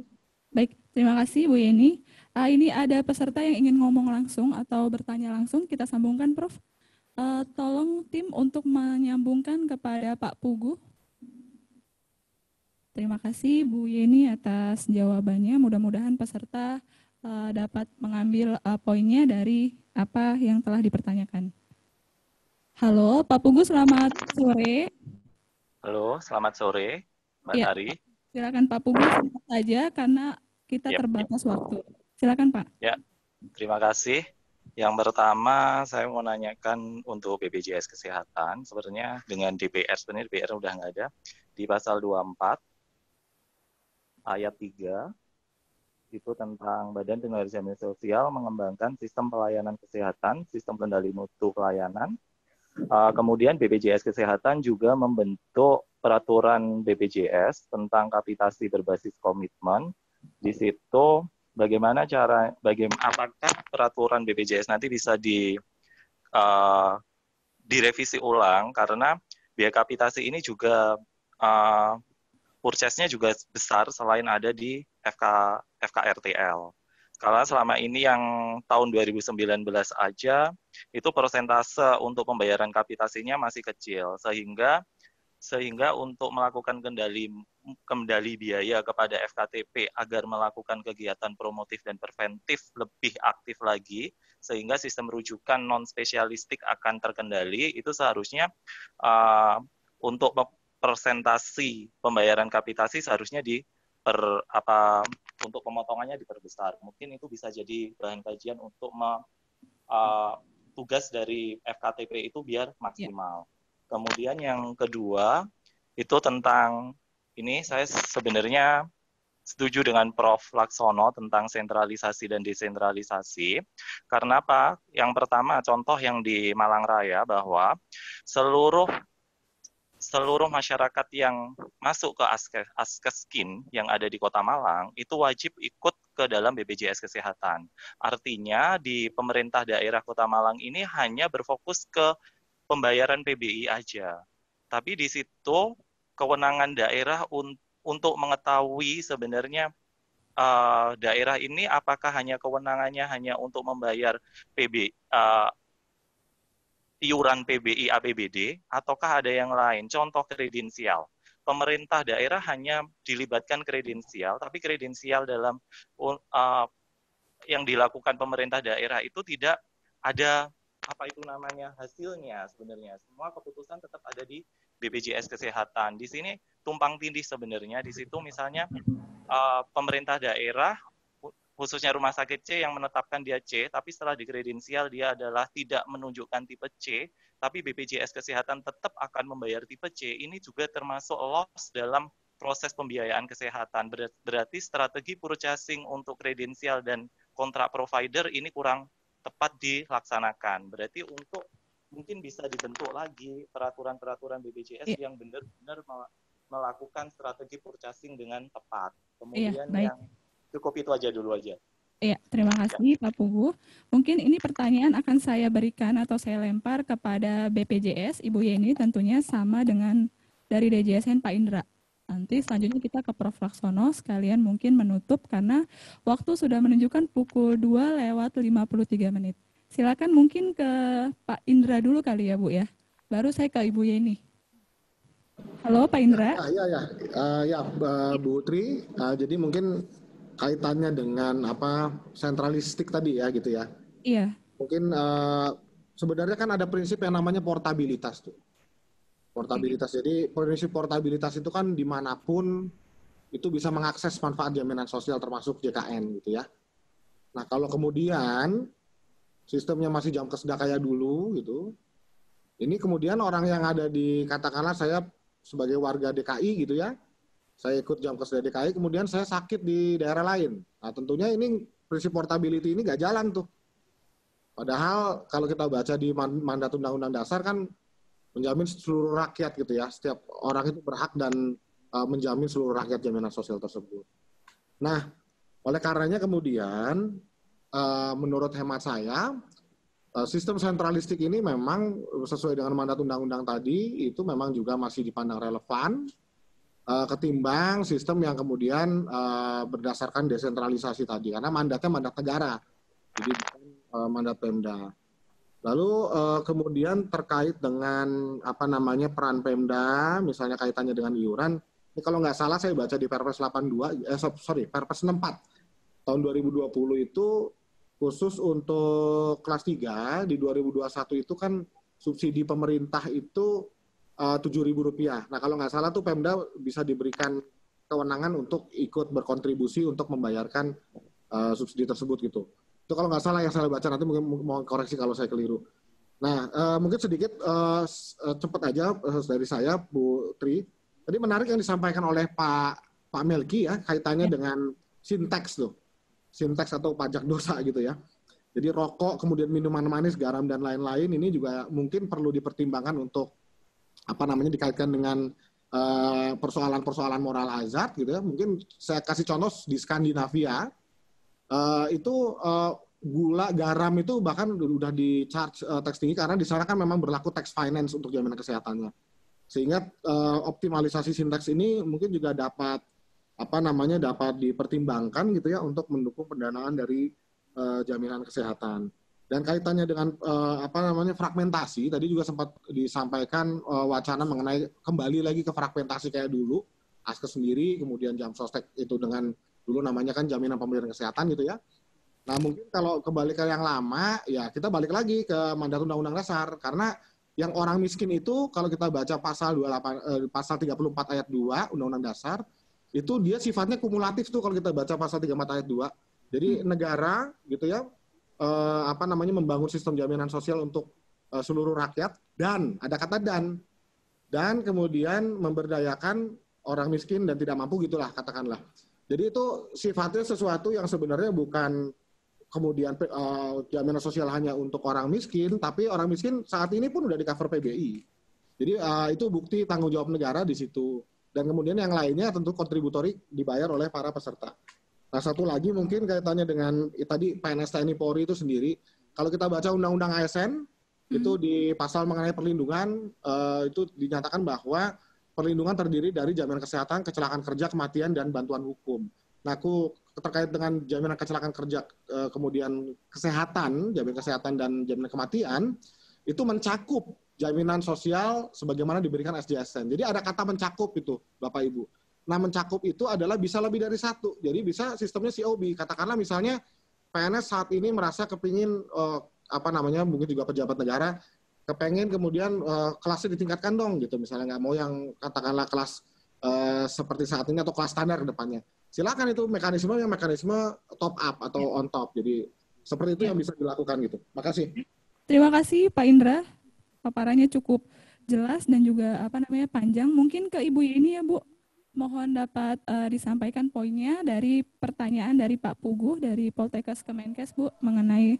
baik. Terima kasih Bu Yeni. Ini ada peserta yang ingin ngomong langsung atau bertanya langsung. Kita sambungkan, Prof. Tolong tim untuk menyambungkan kepada Pak Pugu. Terima kasih Bu Yeni atas jawabannya. Mudah-mudahan peserta dapat mengambil poinnya dari apa yang telah dipertanyakan. Halo, Pak Pugu, selamat sore. Halo, selamat sore, Mbak Ya, Tari. silakan Pak Pugu, singkat saja karena kita terbatas waktu. Silakan Pak. Ya, terima kasih. Yang pertama, saya mau nanyakan untuk BPJS Kesehatan, sebenarnya dengan DPR, sebenarnya DPR udah nggak ada, di pasal 24, ayat 3, itu tentang Badan Tenaga Jaminan Sosial mengembangkan sistem pelayanan kesehatan, sistem kendali mutu pelayanan. Kemudian BPJS Kesehatan juga membentuk peraturan BPJS tentang kapitasi berbasis komitmen. Di situ bagaimana apakah peraturan BPJS nanti bisa direvisi ulang karena biaya kapitasi ini juga purchase-nya juga besar selain ada di FKRTL. Karena selama ini yang tahun 2019 aja itu persentase untuk pembayaran kapitasinya masih kecil sehingga untuk melakukan kendali biaya kepada FKTP agar melakukan kegiatan promotif dan preventif lebih aktif lagi sehingga sistem rujukan non spesialistik akan terkendali, itu seharusnya untuk persentasi pembayaran kapitasi seharusnya untuk pemotongannya diperbesar. Mungkin itu bisa jadi bahan kajian untuk tugas dari FKTP itu biar maksimal. Kemudian yang kedua itu tentang ini, saya sebenarnya setuju dengan Prof. Laksono tentang sentralisasi dan desentralisasi. Karena apa? Yang pertama, contoh yang di Malang Raya bahwa seluruh masyarakat yang masuk ke Askeskin yang ada di Kota Malang itu wajib ikut ke dalam BPJS Kesehatan. Artinya di pemerintah daerah Kota Malang ini hanya berfokus ke pembayaran PBI aja. Tapi di situ kewenangan daerah untuk mengetahui sebenarnya daerah ini apakah kewenangannya hanya untuk membayar iuran PBI APBD ataukah ada yang lain? Contoh kredensial. Pemerintah daerah hanya dilibatkan kredensial, tapi kredensial dalam yang dilakukan pemerintah daerah itu tidak ada hasilnya sebenarnya. Semua keputusan tetap ada di BPJS Kesehatan. Di sini tumpang tindih sebenarnya. Di situ misalnya pemerintah daerah khususnya rumah sakit C yang menetapkan dia C, tapi setelah dikredensial dia adalah tidak menunjukkan tipe C, tapi BPJS Kesehatan tetap akan membayar tipe C, ini juga termasuk loss dalam proses pembiayaan kesehatan. Berarti strategi purchasing untuk kredensial dan kontrak provider ini kurang tepat dilaksanakan. Berarti mungkin bisa dibentuk lagi peraturan-peraturan BPJS yang benar-benar melakukan strategi purchasing dengan tepat. Kemudian yang cukup itu aja dulu aja. Iya, terima kasih Pak Pugu. Mungkin ini pertanyaan akan saya berikan atau saya lempar kepada BPJS, Ibu Yeni tentunya sama dengan dari DJSN Pak Indra. Nanti selanjutnya kita ke Prof. Laksono sekalian mungkin menutup karena waktu sudah menunjukkan pukul 2:53. Silakan mungkin ke Pak Indra dulu kali ya Bu ya. Baru saya ke Ibu Yeni. Halo Pak Indra. Bu Tri. Jadi mungkin kaitannya dengan sentralistik tadi ya gitu ya. Iya. Mungkin sebenarnya kan ada prinsip yang namanya portabilitas tuh. Portabilitas. Jadi prinsip portabilitas itu kan dimanapun itu bisa mengakses manfaat jaminan sosial termasuk JKN gitu ya. Nah kalau kemudian sistemnya masih jam kesedah kayak dulu gitu, ini kemudian orang yang ada di katakanlah saya sebagai warga DKI gitu ya, saya ikut jam kesedah DKI, kemudian saya sakit di daerah lain. Nah tentunya ini prinsip portability ini nggak jalan tuh. Padahal kalau kita baca di mandat Undang-Undang Dasar kan menjamin seluruh rakyat gitu ya, setiap orang itu berhak dan menjamin seluruh rakyat jaminan sosial tersebut. Nah, oleh karenanya kemudian menurut hemat saya sistem sentralistik ini memang sesuai dengan mandat undang-undang tadi itu memang juga masih dipandang relevan ketimbang sistem yang kemudian berdasarkan desentralisasi tadi karena mandatnya mandat negara jadi bukan mandat Pemda. Lalu kemudian terkait dengan apa namanya peran Pemda misalnya kaitannya dengan iuran ini kalau nggak salah saya baca di Perpres 82 Perpres 64 tahun 2020 itu khusus untuk kelas 3 di 2021 itu kan subsidi pemerintah itu Rp7.000. Nah kalau nggak salah tuh Pemda bisa diberikan kewenangan untuk ikut berkontribusi untuk membayarkan subsidi tersebut gitu. Itu kalau nggak salah yang saya baca, nanti mungkin mau koreksi kalau saya keliru. Nah mungkin sedikit cepat aja dari saya Bu Tri. Tadi menarik yang disampaikan oleh Pak Melki ya kaitannya dengan sinteks tuh. Sinteks atau pajak dosa gitu ya. Jadi rokok, kemudian minuman manis, garam dan lain-lain ini juga mungkin perlu dipertimbangkan untuk apa namanya dikaitkan dengan persoalan-persoalan moral hazard gitu ya. Mungkin saya kasih contoh di Skandinavia itu gula, garam itu bahkan udah di charge tax tinggi karena di sana kan memang berlaku tax finance untuk jaminan kesehatannya. Sehingga optimalisasi sinteks ini mungkin juga dapat dapat dipertimbangkan gitu ya untuk mendukung pendanaan dari jaminan kesehatan. Dan kaitannya dengan fragmentasi tadi juga sempat disampaikan wacana mengenai kembali lagi ke fragmentasi kayak dulu Askes sendiri kemudian Jamsostek itu dengan dulu namanya kan jaminan pemberian kesehatan gitu ya. Nah mungkin kalau kembali ke yang lama ya kita balik lagi ke mandat undang-undang dasar karena yang orang miskin itu kalau kita baca pasal 34 ayat 2 undang-undang dasar itu dia sifatnya kumulatif tuh kalau kita baca pasal 34 ayat 2. Jadi negara gitu ya membangun sistem jaminan sosial untuk seluruh rakyat dan ada kata dan kemudian memberdayakan orang miskin dan tidak mampu gitulah katakanlah. Jadi itu sifatnya sesuatu yang sebenarnya bukan kemudian jaminan sosial hanya untuk orang miskin, tapi orang miskin saat ini pun udah di cover PBI. Jadi itu bukti tanggung jawab negara di situ. Dan kemudian yang lainnya tentu kontributori dibayar oleh para peserta. Nah satu lagi mungkin kaitannya dengan tadi PNS TNI Polri itu sendiri. Kalau kita baca Undang-Undang ASN, itu di pasal mengenai perlindungan, itu dinyatakan bahwa perlindungan terdiri dari jaminan kesehatan, kecelakaan kerja, kematian, dan bantuan hukum. Nah terkait dengan jaminan kecelakaan kerja, kemudian kesehatan, jaminan kesehatan dan jaminan kematian, itu mencakup jaminan sosial sebagaimana diberikan SJSN. Jadi ada kata mencakup itu, Bapak Ibu. Nah, mencakup itu adalah bisa lebih dari satu. Jadi bisa sistemnya COB. Katakanlah misalnya PNS saat ini merasa kepingin mungkin juga pejabat negara kepengen kemudian kelasnya ditingkatkan dong gitu. Misalnya nggak mau yang katakanlah kelas seperti saat ini atau kelas standar ke depannya. Silakan itu mekanisme top up atau on top. Jadi seperti itu yang bisa dilakukan gitu. Makasih. Terima kasih Pak Indra. Paparannya cukup jelas dan juga panjang. Mungkin ke Ibu ini ya Bu, mohon dapat disampaikan poinnya dari pertanyaan dari Pak Puguh dari Poltekkes Kemenkes Bu mengenai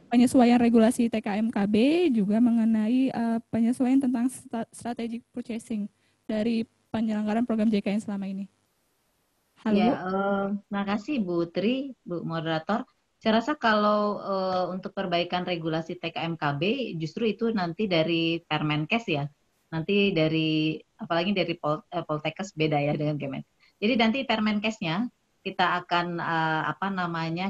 penyesuaian regulasi TKMKB juga mengenai penyesuaian tentang strategic purchasing dari penyelenggaraan program JKN selama ini. Halo Bu. Makasih Bu Tri, Bu Moderator. Saya rasa kalau untuk perbaikan regulasi TKMKB justru itu nanti dari Permenkes ya. Nanti dari apalagi dari Poltekkes beda ya dengan Kemen. Jadi nanti Permenkesnya kita akan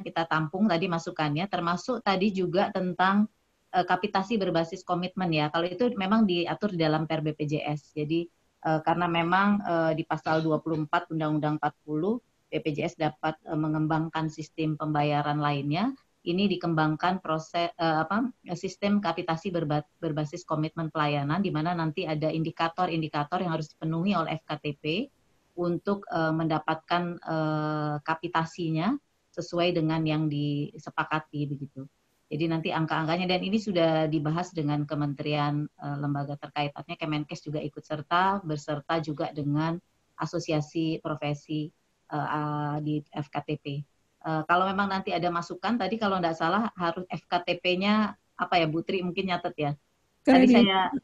kita tampung tadi masukannya termasuk tadi juga tentang kapitasi berbasis komitmen ya. Kalau itu memang diatur di dalam PER-BPJS. Jadi karena memang di pasal 24 Undang-Undang 40 BPJS dapat mengembangkan sistem pembayaran lainnya. Ini dikembangkan sistem kapitasi berbasis komitmen pelayanan, di mana nanti ada indikator-indikator yang harus dipenuhi oleh FKTP untuk mendapatkan kapitasinya sesuai dengan yang disepakati begitu. Jadi nanti angka-angkanya dan ini sudah dibahas dengan kementerian lembaga terkait. Artinya Kemenkes juga ikut berserta juga dengan asosiasi profesi di FKTP. Kalau memang nanti ada masukan, tadi kalau tidak salah harus FKTP-nya Bu Tri mungkin nyatet ya. Tadi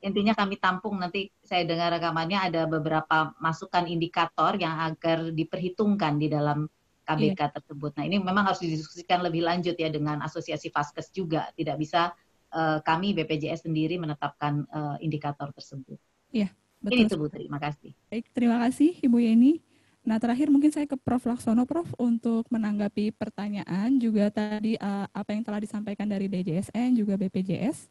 intinya kami tampung, nanti saya dengar rekamannya ada beberapa masukan indikator yang agar diperhitungkan di dalam KBK tersebut. Nah, ini memang harus didiskusikan lebih lanjut ya dengan Asosiasi Vaskes juga. Tidak bisa kami BPJS sendiri menetapkan indikator tersebut. Iya, betul. Ini itu Bu, terima kasih. Baik, terima kasih Ibu Yeni. Nah, terakhir mungkin saya ke Prof. Laksono, Prof, untuk menanggapi pertanyaan juga tadi apa yang telah disampaikan dari DJSN juga BPJS.